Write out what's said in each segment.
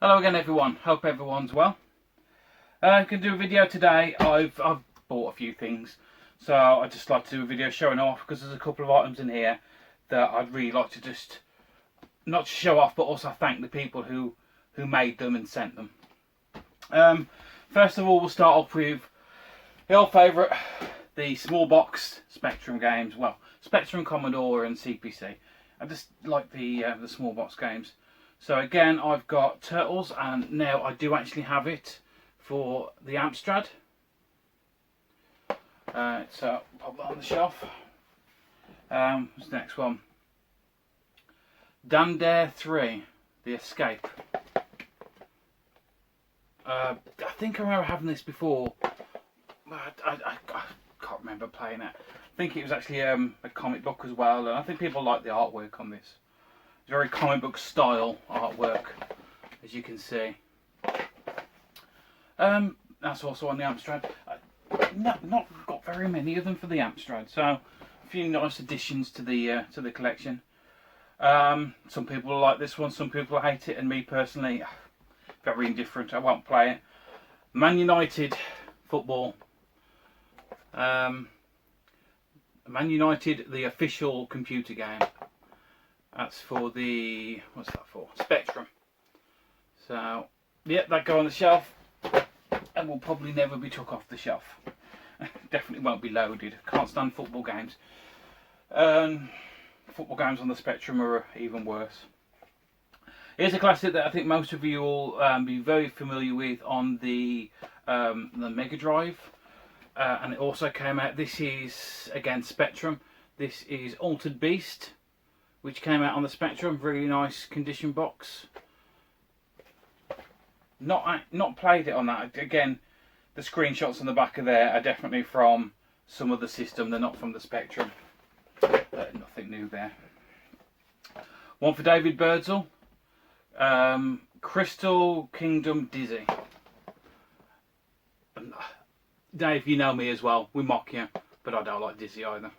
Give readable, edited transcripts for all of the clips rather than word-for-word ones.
Hello again everyone, hope everyone's well. I'm going to do a video today. I've bought a few things, so I'd just like to do a video showing off because there's a couple of items in here that I'd really like to just, not to show off, but also thank the people who made them and sent them. First of all, we'll start off with the old favourite, the small box Spectrum games. Well, Spectrum, Commodore and CPC. I just like the small box games. So again, I've got Turtles, and now I do actually have it for the Amstrad. So pop that on the shelf. What's the next one? Dan Dare 3, The Escape. I think I remember having this before. I can't remember playing it. I think it was actually a comic book as well, and I think people like the artwork on this. It's very comic book style artwork, as you can see. That's also on the Amstrad. Not got very many of them for the Amstrad, so a few nice additions to the collection. Some people like this one, some people hate it, and me personally, very indifferent. I won't play it. Man United football. Man United, the official computer game. That's for the, what's that for? Spectrum. So, yeah, that go on the shelf, and will probably never be took off the shelf. Definitely won't be loaded. Can't stand football games. Football games on the Spectrum are even worse. Here's a classic that I think most of you will be very familiar with on the Mega Drive. And it also came out, this is, again, Spectrum. This is Altered Beast, which came out on the Spectrum. Really nice condition box. Not played it on that. Again, the screenshots on the back of there are definitely from some other system. They're not from the Spectrum. Nothing new there. One for David Birdsall. Crystal Kingdom Dizzy. Dave, you know me as well. We mock you, but I don't like Dizzy either.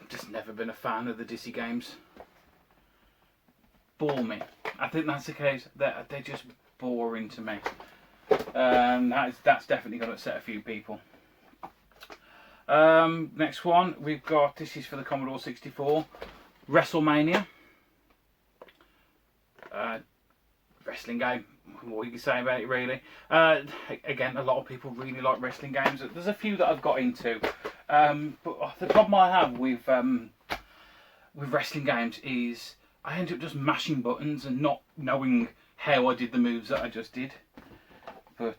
Just never been a fan of the Dizzy games. Bore me. I think that's the case. They're just boring to me. That's definitely going to upset a few people. Next one we've got. This is for the Commodore 64. WrestleMania. Wrestling game. What you can say about it, really. Again, a lot of people really like wrestling games. There's a few that I've got into. But the problem I have with wrestling games is I end up just mashing buttons and not knowing how I did the moves that I just did. But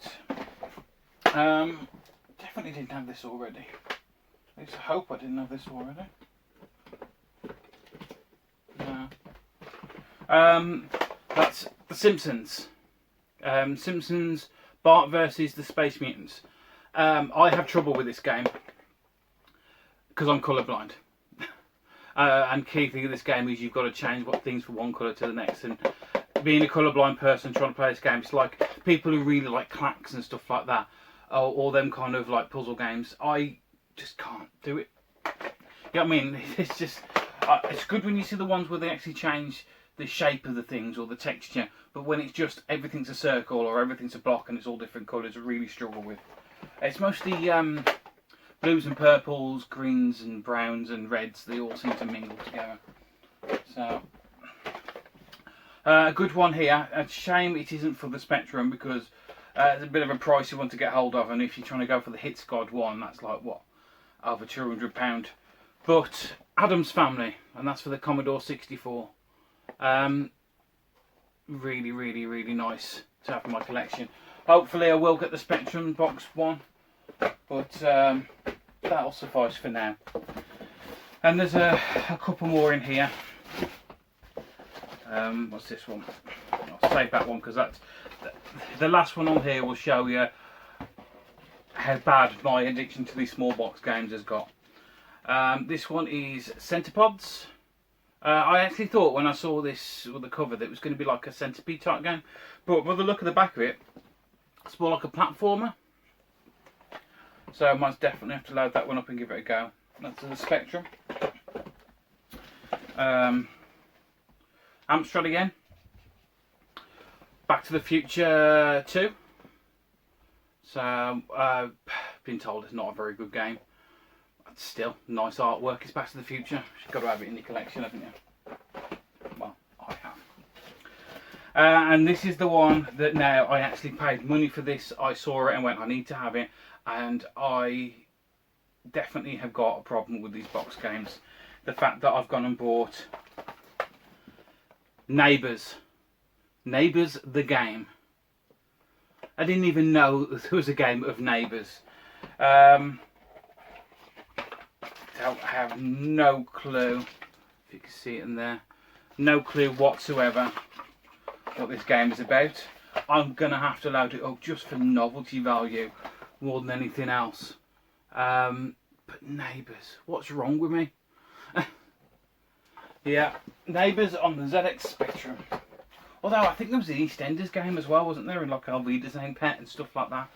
definitely didn't have this already. At least I hope I didn't have this already. No. That's The Simpsons. Simpsons, Bart versus the Space Mutants. I have trouble with this game because I'm colourblind. And key thing of this game is you've got to change what things from one colour to the next. And being a colourblind person trying to play this game, it's like people who really like clacks and stuff like that, or them kind of like puzzle games. I just can't do it. You know what I mean? It's just it's good when you see the ones where they actually change the shape of the things or the texture, but when it's just everything's a circle or everything's a block and it's all different colours, I really struggle with. It's mostly blues and purples, greens and browns and reds. They all seem to mingle together. So a good one here. A shame it isn't for the Spectrum because it's a bit of a pricey one to get hold of, and if you're trying to go for the Hit Squad one, that's like what, over £200. But Addams Family, and that's for the Commodore 64. Really, really, really nice to have in my collection. Hopefully I will get the Spectrum box one, but that'll suffice for now. And there's a couple more in here. What's this one? I'll save that one because that's the last one on here will show you how bad my addiction to these small box games has got. This one is Centipods. I actually thought when I saw this with the cover that it was going to be like a Centipede type game, but with the look at the back of it, it's more like a platformer. So I might definitely have to load that one up and give it a go. That's the Spectrum. Amstrad again. Back to the Future 2. So, been told it's not a very good game. But still, nice artwork. It's Back to the Future. You've got to have it in your collection, haven't you? Well, I have. And this is the one that now I actually paid money for this. I saw it and went, I need to have it. And I definitely have got a problem with these box games. The fact that I've gone and bought Neighbours. Neighbours the game. I didn't even know there was a game of Neighbours. I have no clue, if you can see it in there, no clue whatsoever what this game is about. I'm going to have to load it up just for novelty value more than anything else. But Neighbours, what's wrong with me? Yeah, Neighbours on the ZX Spectrum. Although I think there was an EastEnders game as well, wasn't there? In like Alvida's Name Pet and stuff like that.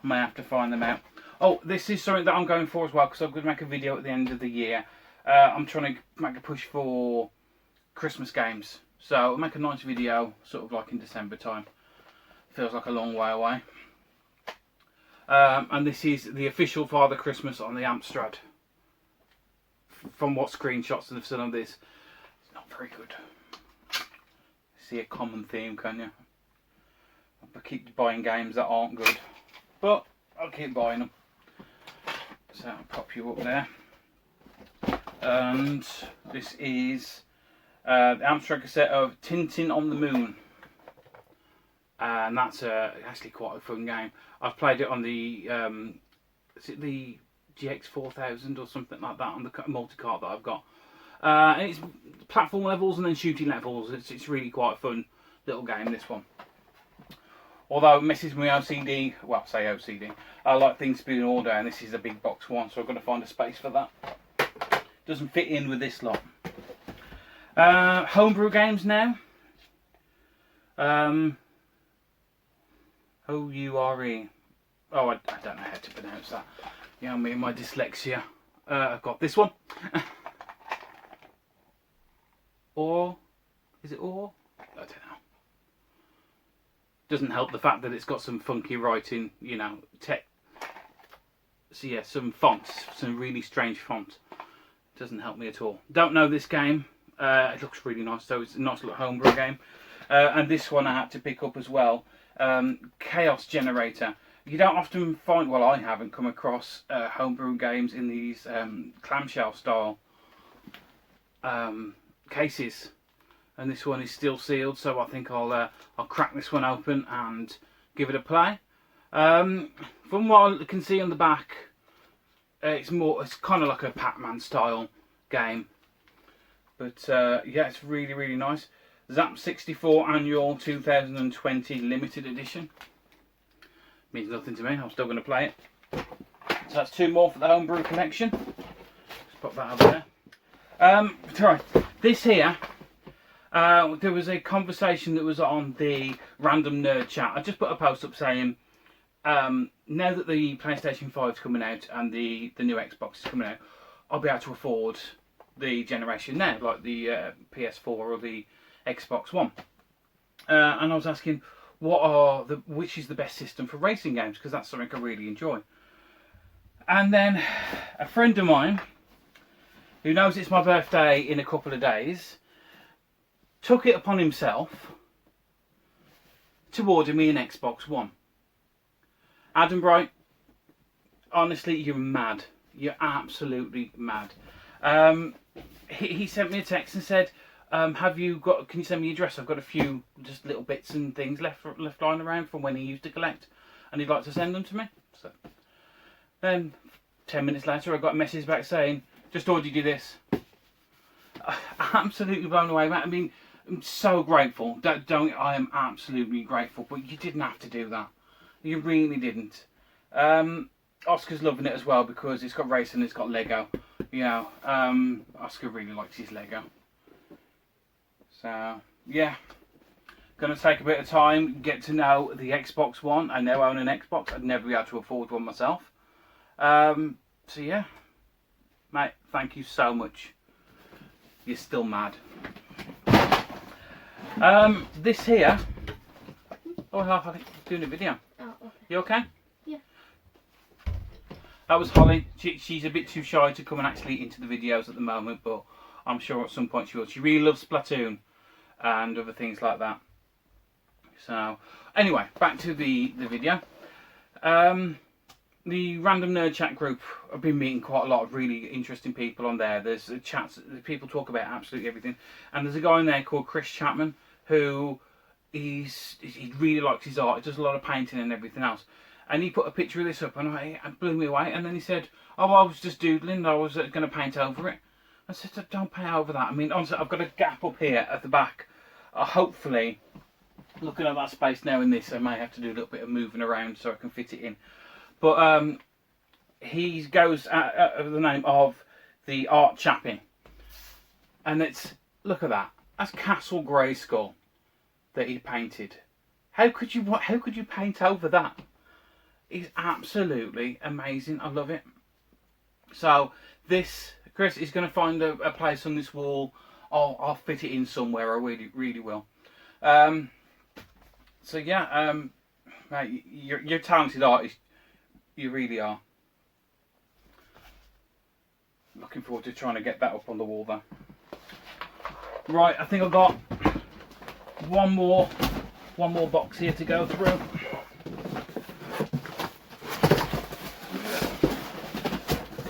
I may have to find them out. Oh, this is something that I'm going for as well, because I'm going to make a video at the end of the year. I'm trying to make a push for Christmas games. So I'll make a nice video, sort of like in December time. Feels like a long way away. And this is the official Father Christmas on the Amstrad. From what screenshots they've seen on this, it's not very good. See a common theme, can you? I keep buying games that aren't good, but I'll keep buying them. So I'll pop you up there. And this is the Amstrad cassette of Tintin on the Moon. And that's actually quite a fun game. I've played it on the, is it the GX 4000 or something like that, on the multi-cart that I've got. And it's platform levels and then shooting levels. It's really quite a fun little game, this one. Although it messes with my OCD, well, say OCD, I like things to be in order, and this is a big box one, so I've got to find a space for that. Doesn't fit in with this lot. Homebrew games now. O-U-R-E. Oh, I don't know how to pronounce that. Yeah, me and my dyslexia. I've got this one. Or, is it or? I don't know. Doesn't help the fact that it's got some funky writing, you know, so yeah, some fonts, some really strange fonts. Doesn't help me at all. Don't know this game. It looks really nice, so it's a nice little homebrew game. And this one I had to pick up as well. Chaos Generator. You don't often find, well, I haven't come across homebrew games in these clamshell style cases, and this one is still sealed, so I think I'll crack this one open and give it a play. From what I can see on the back, it's kind of like a Pac-Man style game, but yeah, it's really, really nice. Zap 64 Annual 2020 Limited Edition. Means nothing to me, I'm still going to play it. So that's two more for the homebrew collection. Just pop that over there. Sorry, this here, there was a conversation that was on the random nerd chat. I just put a post up saying, now that the PlayStation 5 is coming out and the new Xbox is coming out, I'll be able to afford the generation now, like the PS4 or the Xbox One. And I was asking, which is the best system for racing games, because that's something I really enjoy. And then a friend of mine, who knows it's my birthday in a couple of days, took it upon himself to order me an Xbox One. Adam Bright, honestly, you're mad. You're absolutely mad. He sent me a text and said, can you send me your address? I've got a few just little bits and things left lying around from when he used to collect, and he'd like to send them to me. So then 10 minutes later I got a message back saying, just ordered you this. Absolutely blown away, man. I mean, I'm so grateful. I am absolutely grateful, but you didn't have to do that. You really didn't. Oscar's loving it as well because it's got racing, it's got Lego. You know, Oscar really likes his Lego. So, yeah. Going to take a bit of time, get to know the Xbox One. I now own an Xbox. I'd never be able to afford one myself. So, yeah. Mate, thank you so much. You're still mad. This here. Oh, I'm doing a video. Oh, okay. You okay? Yeah. That was Holly. She's a bit too shy to come and actually into the videos at the moment, but I'm sure at some point she will. She really loves Splatoon and other things like that. So, anyway, back to the video. The Random Nerd Chat group, I've been meeting quite a lot of really interesting people on there. There's chats, people talk about absolutely everything. And there's a guy in there called Chris Chapman who he really likes his art. He does a lot of painting and everything else. And he put a picture of this up and it blew me away. And then he said, oh, I was just doodling, I was going to paint over it. I said, don't paint over that. I mean, honestly, I've got a gap up here at the back. Hopefully, looking at that space now in this, I may have to do a little bit of moving around so I can fit it in. But he goes under the name of the Art Chapping. And it's, look at that. That's Castle Grayskull that he painted. How could you paint over that? It's absolutely amazing. I love it. So this, Chris is going to find a place on this wall. I'll fit it in somewhere. I really will. So yeah, mate, you're a talented artist. You really are. Looking forward to trying to get that up on the wall though. Right, I think I've got one more box here to go through.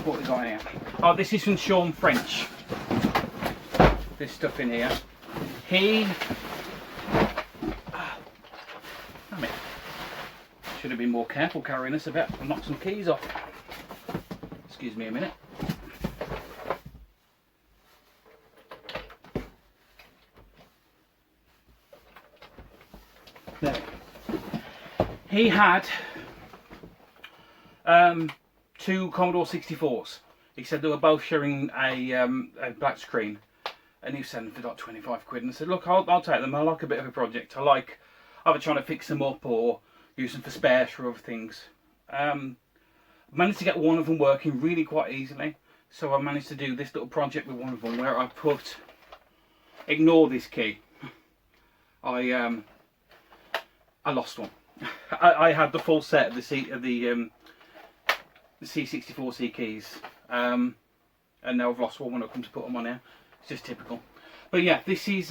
What we got here? Oh, this is from Sean French. This stuff in here. He damn it. Should have been more careful carrying this. About to knock some keys off. Excuse me a minute. There. He had two Commodore 64s. He said they were both sharing a black screen, and he was selling them for like 25 quid. And I said, look, I'll take them. I like a bit of a project. I like either trying to fix them up or use them for spares for other things. Managed to get one of them working really quite easily. So I managed to do this little project with one of them where I put, ignore this key. I lost one. I had the full set of the C64C keys, and now I've lost one when I come to put them on here. It's just typical. But yeah, this is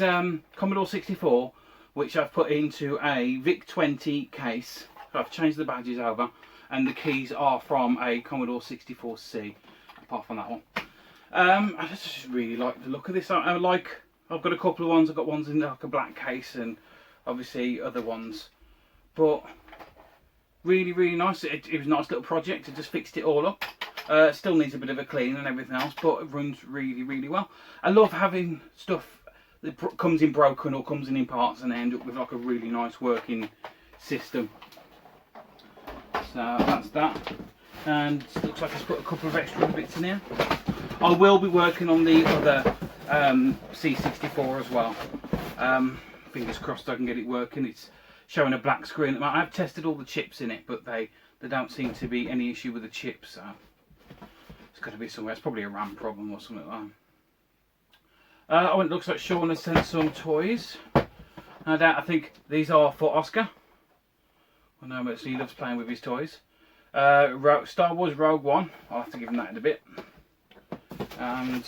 Commodore 64, which I've put into a VIC-20 case. I've changed the badges over, and the keys are from a Commodore 64C, apart from that one. I just really like the look of this. I've got a couple of ones. I've got ones in like a black case, and obviously other ones. But really nice. It was a nice little project. I just fixed it all up. Still needs a bit of a clean and everything else, but it runs really well. I love having stuff that comes in broken or comes in parts and end up with like a really nice working system. So that's that. And it looks like it's put a couple of extra bits in here. I will be working on the other C64 as well. Fingers crossed I can get it working. It's showing a black screen. I've tested all the chips in it, but there don't seem to be any issue with the chips. So it's got to be somewhere. It's probably a RAM problem or something like that. It looks like Sean has sent some toys. I think these are for Oscar. I know, but he loves playing with his toys. Star Wars Rogue One. I'll have to give him that in a bit. And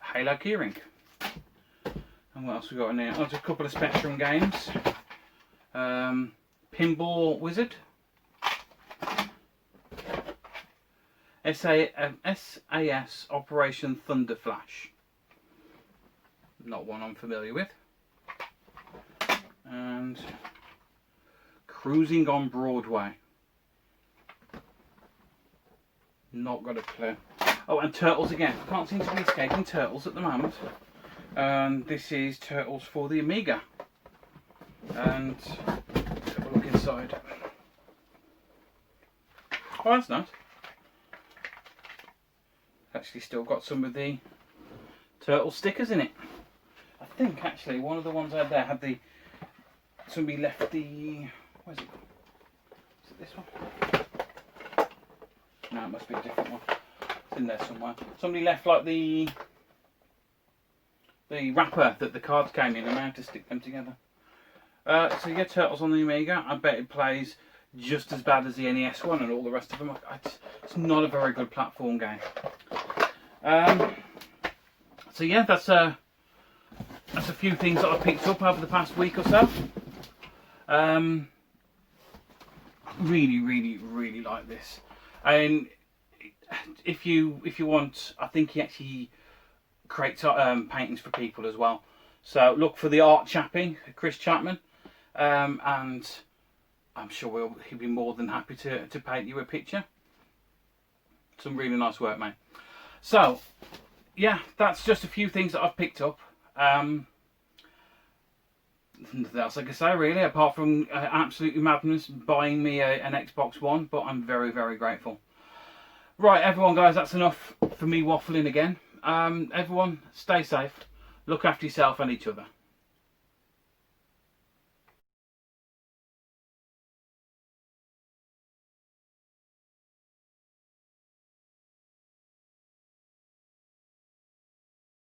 Halo keyring. And what else we got in here? Oh, just a couple of Spectrum games. Pinball Wizard. SAS Operation Thunder Flash. Not one I'm familiar with. And Cruising on Broadway. Not got a clue. Oh, and Turtles again. Can't seem to be escaping Turtles at the moment. This is Turtles for the Amiga. And let's have a look inside. Oh, that's nice. Actually still got some of the Turtle stickers in it. I think actually one of the ones I had there had somebody left the, where's it? Is it this one? No, it must be a different one. It's in there somewhere. Somebody left like the wrapper that the cards came in, and I had to stick them together. So yeah, Turtles on the Amiga. I bet it plays just as bad as the NES one and all the rest of them. It's not a very good platform game. So yeah, that's a few things that I picked up over the past week or so. Really like this. And if you want, I think he actually creates paintings for people as well. So look for the art chapping, Chris Chapman, and I'm sure he'll be more than happy to paint you a picture. Some really nice work, mate. So yeah, that's just a few things that I've picked up. Nothing else I can say really, apart from absolutely madness buying me an Xbox One, but I'm very grateful. Right, everyone, guys, that's enough for me waffling again. Everyone, stay safe, look after yourself and each other.